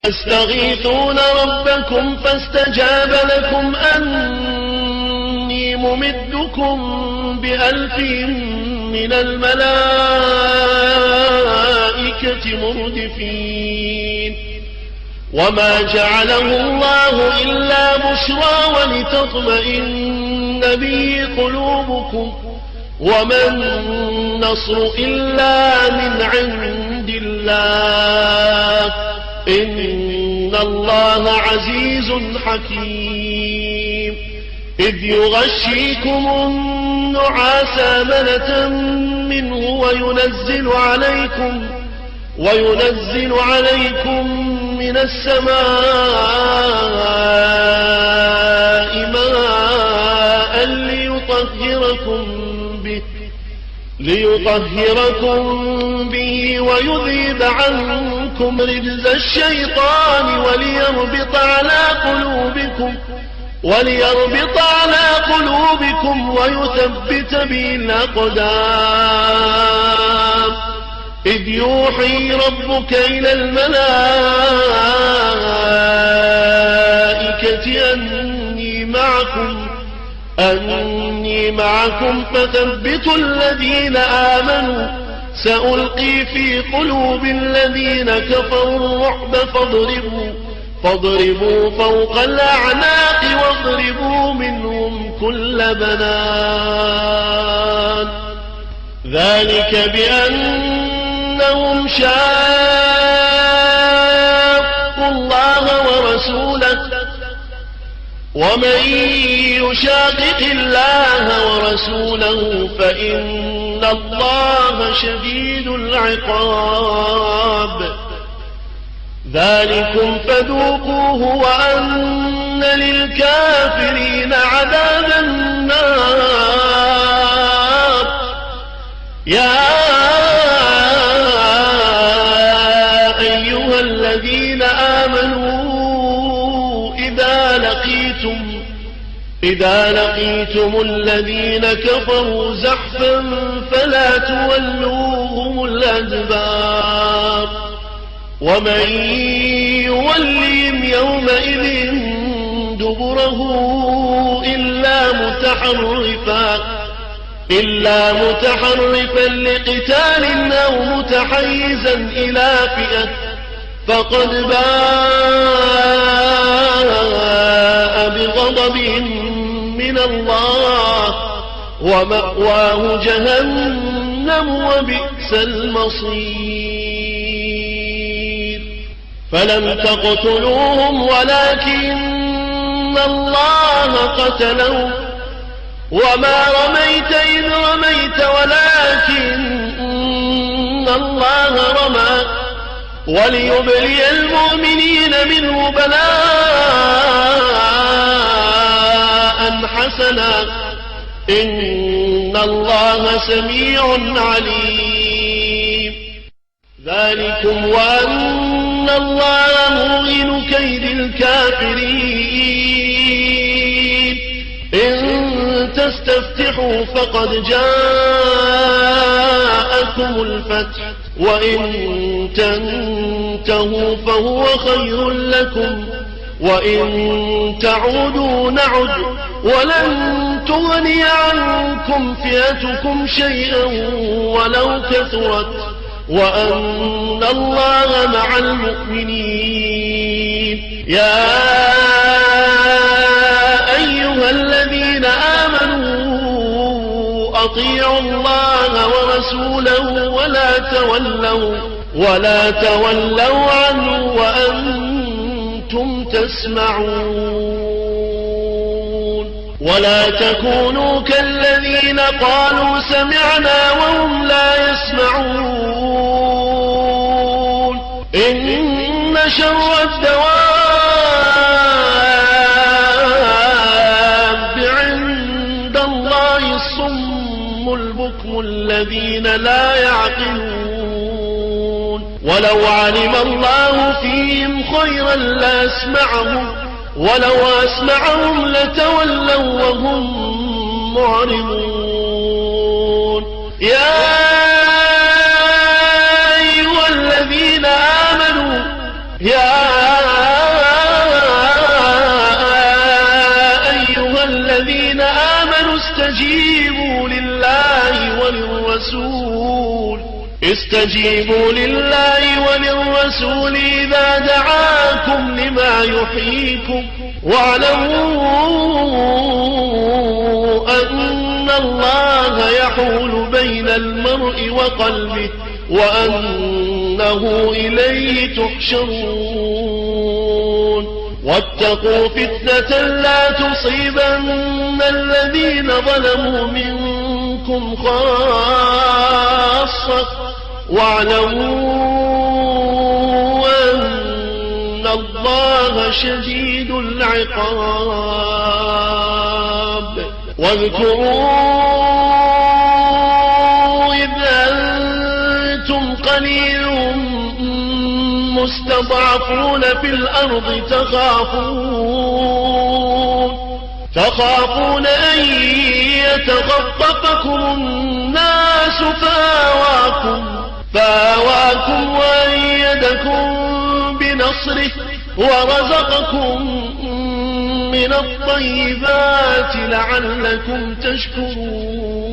تستغيثون ربكم فاستجاب لكم أني ممدكم ب1000 من الملائكة مردفين وما جعله الله إلا بشرى ولتطمئن به قلوبكم وما النصر إلا من عند الله إن الله عزيز حكيم إذ يغشيكم النعاس أمنة منه وينزل عليكم من السماء ماء ليطهركم به ويذيب عنكم رجز الشيطان وليربط على قلوبكم ويثبت به الأقدام إذ يوحي ربك إلى الملائكة أني معكم فثبتوا الذين آمنوا سألقي في قلوب الذين كفروا الرعب فاضربوا فوق الأعناق واضربوا منهم كل بنان ذلك بأنهم شاقوا الله ورسوله ومن يشاقق الله ورسوله فإن الله شديد العقاب ذلكم فذوقوه وأن للكافرين عذاب النار يا أيها الذين آمنوا إذا لقيتم الذين كفروا زحفا فلا تولوهم الأدبار ومن يولهم يومئذ دبره إلا متحرفا لقتال أو متحيزا إلى فئة فقد باء بغضب من الله ومأواه جهنم وبئس المصير فلم تقتلوهم ولكن الله قتلهم وما رميت إذ رميت ولكن الله رمى وليبلي المؤمنين منه بلاء حسنا إن الله سميع عليم ذلكم وأن الله موهن كيد الكافرين إن تستفتحوا فقد جاءكم الفتح وإن تنتهوا فهو خير لكم وإن تعودوا نعد ولن تغني عنكم فئتكم شيئا ولو كثرت وأن الله مع المؤمنين يا أيها الذين آمنوا أطيعوا الله ورسوله ولا تولوا عنه وأنتم تسمعون ولا تكونوا كالذين قالوا سمعنا وهم لا يسمعون إن شر الدواب عند الله الصم البكم الذين لا يعقلون ولو علم الله فيهم خيرا لأسمعهم ولو أسمعهم لتولوا وهم معرضون يا أيها الذين آمنوا يا استجيبوا لله وللرسول إذا دعاكم لما يحييكم واعلموا أن الله يحول بين المرء وقلبه وأنه إليه تحشرون واتقوا فتنة لا تصيبن الذين ظلموا منكم خاصة واعلموا أن الله شديد العقاب واذكروا إذ أنتم قليل مستضعفون في الأرض تخافون أن يتخطفكم الناس فآواكم وأيدكم بنصره ورزقكم من الطيبات لعلكم تشكرون